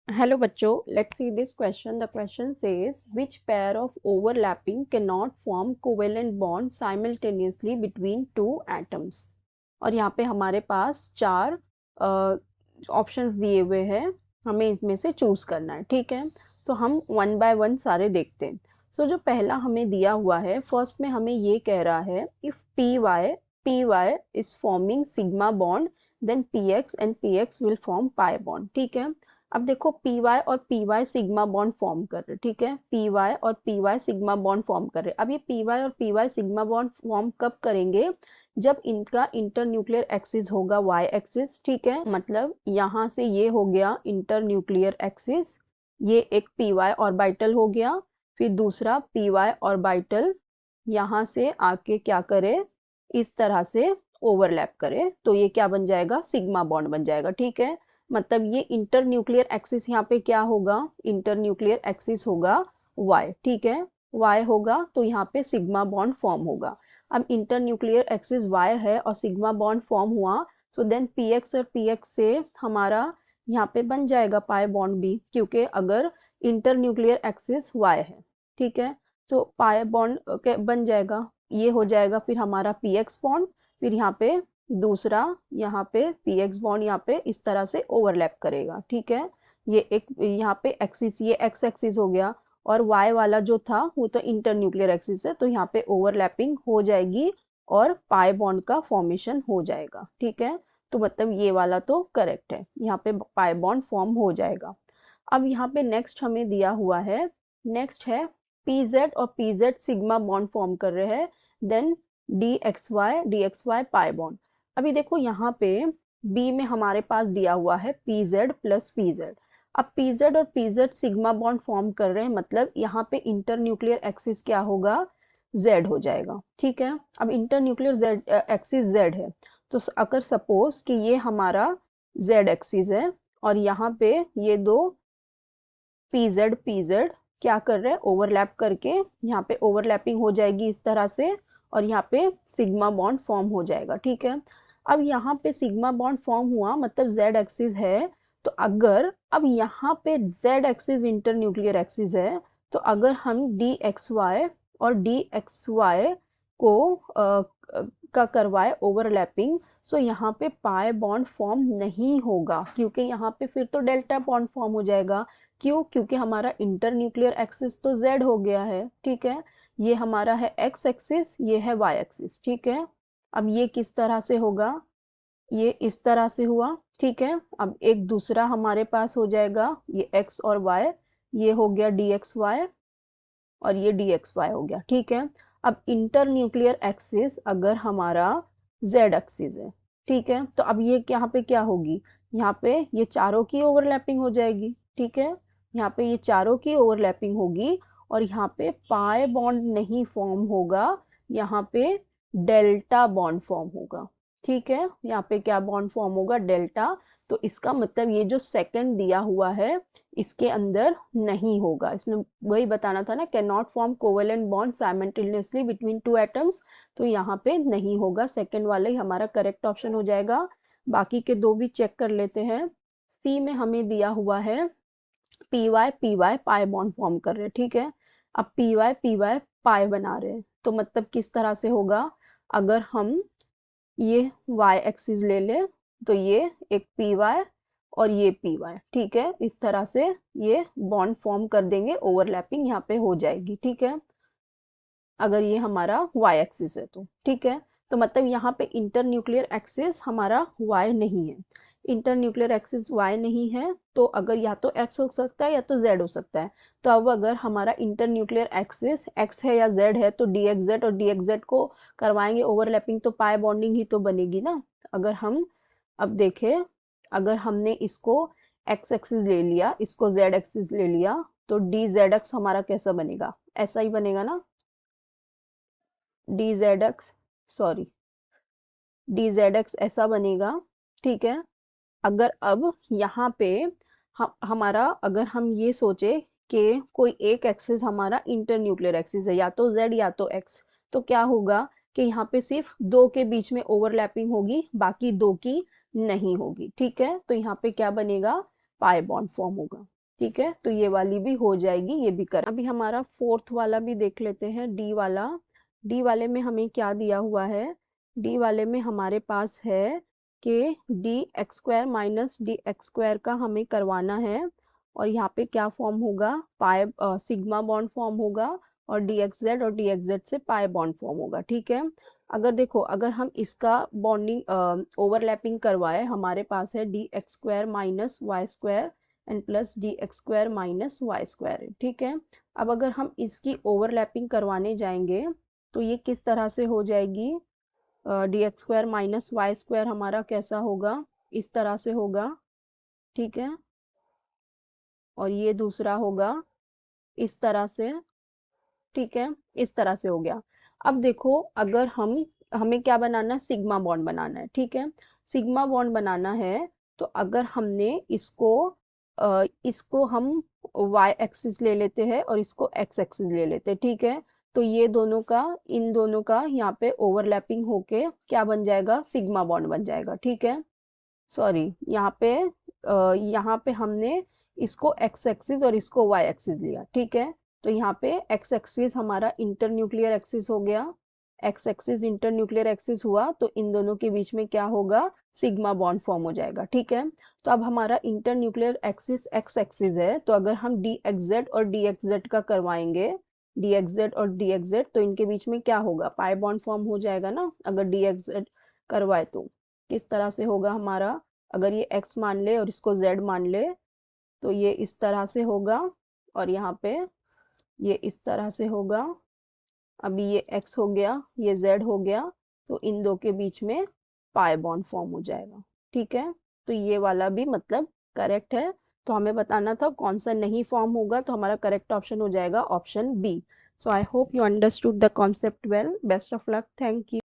Hello बच्चों, let's see this question. The question says which pair of overlapping cannot form covalent bond simultaneously between two atoms. और यहाँ पे हमारे पास चार options दिए हुए हैं, हमें इसमें से चूज करना है। ठीक है, तो हम वन बाय वन सारे देखते हैं। जो पहला हमें दिया हुआ है, फर्स्ट में हमें ये कह रहा है if p y is forming sigma bond then p x and p x will form pi bond. ठीक है, अब देखो पी वाई और p y sigma bond form कर रहे। ठीक है, पी वाई और p y sigma bond form कर रहे। अब ये पी वाई और p y sigma bond form कब करेंगे? जब इनका इंटरन्यूक्लियर एक्सिस होगा वाई एक्सिस। ठीक है, मतलब यहाँ से ये हो गया इंटरन्यूक्लियर एक्सिस, ये एक पी वाई ऑर्बिटल हो गया, फिर दूसरा पी वाई ऑर्बिटल यहाँ से आके क्या करे, इस तरह से ओवरलैप करे, तो ये क्या बन जाएगा? सिग्मा बॉन्ड बन जाएगा। ठीक है, मतलब ये इंटरन्यूक्लियर एक्सिस यहाँ पे क्या होगा? इंटरन्यूक्लियर एक्सिस होगा y। ठीक है, y होगा तो यहाँ पे सिग्मा बॉन्ड फॉर्म होगा। अब इंटरन्यूक्लियर एक्सिस y है और सिग्मा बॉन्ड फॉर्म हुआ, सो देन px और px से हमारा यहाँ पे बन जाएगा पाई बॉन्ड भी, क्योंकि अगर इंटरन्यूक्लियर एक्सिस y है। ठीक है, तो पाई बॉन्ड बन जाएगा, ये हो जाएगा फिर हमारा px बॉन्ड, फिर यहाँ पे दूसरा यहाँ पे पी एक्स बॉन्ड यहाँ पे इस तरह से ओवरलैप करेगा। ठीक है, ये एक यहाँ पे एक्सिस, ये एक्स एक्सिस हो गया, और वाई वाला जो था वो तो इंटरन्यूक्लियर एक्सिस है, तो यहाँ पे ओवरलैपिंग हो जाएगी और पाई बॉन्ड का फॉर्मेशन हो जाएगा। ठीक है, तो मतलब ये वाला तो करेक्ट है, यहाँ पे पाई बॉन्ड फॉर्म हो जाएगा। अब यहाँ पे नेक्स्ट हमें दिया हुआ है, नेक्स्ट है pz और pz सिग्मा बॉन्ड फॉर्म कर रहे हैं, देन dxy पाई बॉन्ड। अभी देखो यहाँ पे बी में हमारे पास दिया हुआ है pz प्लस pz। अब pz और pz सिग्मा बॉन्ड फॉर्म कर रहे हैं, मतलब यहाँ पे इंटरन्यूक्लियर एक्सिस क्या होगा? z हो जाएगा। ठीक है, अब इंटरन्यूक्लियर z एक्सिस z है, तो अगर सपोज कि ये हमारा z एक्सिस है और यहाँ पे ये दो pz क्या कर रहे हैं? ओवरलैप करके यहाँ पे ओवरलैपिंग हो जाएगी इस तरह से, और यहाँ पे सिग्मा बॉन्ड फॉर्म हो जाएगा। ठीक है, अब यहाँ पे सिग्मा बॉन्ड फॉर्म हुआ, मतलब z एक्सिस है, तो अगर अब यहाँ पे z एक्सिस इंटरन्यूक्लियर एक्सिस है, तो अगर हम dxy और dxy को का करवाए ओवरलैपिंग, सो यहाँ पे पाई बॉन्ड फॉर्म नहीं होगा, क्योंकि यहाँ पे फिर तो डेल्टा बॉन्ड फॉर्म हो जाएगा। क्यों? क्योंकि हमारा इंटरन्यूक्लियर एक्सिस तो z हो गया है। ठीक है, ये हमारा है x एक्सिस, ये है y एक्सिस। ठीक है, अब ये किस तरह से होगा? ये इस तरह से हुआ। ठीक है, अब एक दूसरा हमारे पास हो जाएगा ये x और y, ये हो गया dxy और ये dxy हो गया। ठीक है, अब इंटरन्यूक्लियर एक्सिस अगर हमारा z एक्सिस है, ठीक है, तो अब ये यहाँ पे क्या होगी? यहाँ पे ये चारों की ओवरलैपिंग हो जाएगी। ठीक है, यहाँ पे ये चारों की ओवरलैपिंग होगी और यहाँ पे पाई बॉन्ड नहीं फॉर्म होगा, यहाँ पे डेल्टा बॉन्ड फॉर्म होगा। ठीक है, यहाँ पे क्या बॉन्ड फॉर्म होगा? डेल्टा। तो इसका मतलब ये जो सेकंड दिया हुआ है इसके अंदर नहीं होगा, इसमें वही बताना था ना, can not form covalent bond simultaneously between two atoms, तो यहाँ पे नहीं होगा, सेकंड वाला ही हमारा करेक्ट ऑप्शन हो जाएगा। बाकी के दो भी चेक कर लेते हैं। सी में हमें दिया हुआ है p y pi bond form कर रहे हैं। ठीक है, अब पी वाई पाई बना रहे हैं, तो मतलब किस तरह से होगा? अगर हम ये y एक्सिस ले ले, तो ये एक पी वाई और ये पी वाई। ठीक है, इस तरह से ये बॉन्ड फॉर्म कर देंगे, ओवरलैपिंग यहाँ पे हो जाएगी। ठीक है, अगर ये हमारा y एक्सिस है तो। ठीक है, तो मतलब यहाँ पे इंटरन्यूक्लियर एक्सिस हमारा y नहीं है, इंटरन्यूक्लियर एक्सिस y नहीं है, तो अगर या तो x हो सकता है या तो z हो सकता है। तो अब अगर हमारा इंटरन्यूक्लियर एक्सिस x है या z है, तो dxz और dxz को करवाएंगे ओवरलैपिंग, तो पाई बॉन्डिंग ही तो बनेगी ना। अगर हम अब देखें, अगर हमने इसको x एक्सिस ले लिया, इसको z एक्सिस ले लिया, तो dzx हमारा कैसा बनेगा? ऐसा ही बनेगा ना, dzx, सॉरी, dzx ऐसा बनेगा। ठीक है, अगर अब यहाँ पे हमारा अगर हम ये सोचे कि कोई एक एक्सिस हमारा इंटरन्यूक्लियर एक्सिस है, या तो z या तो x, तो क्या होगा कि यहाँ पे सिर्फ दो के बीच में ओवरलैपिंग होगी, बाकी दो की नहीं होगी। ठीक है, तो यहाँ पे क्या बनेगा? पाई बॉन्ड फॉर्म होगा। ठीक है, तो ये वाली भी हो जाएगी, ये भी कर। अभी हमारा फोर्थ वाला भी देख लेते हैं, डी वाला। डी वाले में हमें क्या दिया हुआ है? डी वाले में हमारे पास है कि D x square minus D x square का हमें करवाना है, और यहाँ पे क्या फॉर्म होगा? पाई सिग्मा बॉन्ड फॉर्म होगा, और डी एक्स जेड और डी एक्स जेड से पाई बॉन्ड फॉर्म होगा। ठीक है, अगर देखो, अगर हम इसका बॉन्डिंग ओवरलैपिंग करवाए, हमारे पास है d x square minus y square and plus d x square minus y square. ठीक है, अब अगर हम इसकी ओवरलैपिंग करवाने जाएंगे तो ये किस तरह से हो जाएगी? D x square minus y square हमारा कैसा होगा? इस तरह से होगा। ठीक है, और ये दूसरा होगा इस तरह से। ठीक है, इस तरह से हो गया। अब देखो, अगर हमें क्या बनाना है? सिग्मा बॉन्ड बनाना है। ठीक है, सिग्मा बॉन्ड बनाना है, तो अगर हमने इसको हम y एक्सिस ले लेते हैं और इसको x एक्सिस ले लेते हैं। ठीक है, तो ये दोनों का, इन दोनों का यहाँ पे ओवरलैपिंग होके क्या बन जाएगा? सिग्मा बॉन्ड बन जाएगा। ठीक है, सॉरी, यहाँ पे हमने इसको x एक्सिस और इसको y एक्सिस लिया। ठीक है, तो यहाँ पे x एक्सिस हमारा इंटरन्यूक्लियर एक्सिस हो गया, x एक्सिस इंटरन्यूक्लियर एक्सिस हुआ, तो इन दोनों के बीच में क्या होगा? सिग्मा बॉन्ड फॉर्म हो जाएगा। ठीक है, तो अब हमारा इंटरन्यूक्लियर एक्सिस x एक्सिस है, तो अगर हम dxz और dxz का करवाएंगे, dxz और dxz, तो इनके बीच में क्या होगा? पाई बॉन्ड फॉर्म हो जाएगा ना, अगर dxz करवाए तो। किस तरह से होगा हमारा? अगर ये x मान ले और इसको z मान ले, तो ये इस तरह से होगा, और यहाँ पे ये इस तरह से होगा। अभी ये x हो गया, ये z हो गया, तो इन दो के बीच में पाई बॉन्ड फॉर्म हो जाएगा। ठीक है, तो ये वाला भी मतलब करेक्ट है। तो हमें बताना था कौन सा नहीं फॉर्म होगा, तो हमारा करेक्ट ऑप्शन हो जाएगा option B. So I hope you understood the concept well. Best of luck, thank you.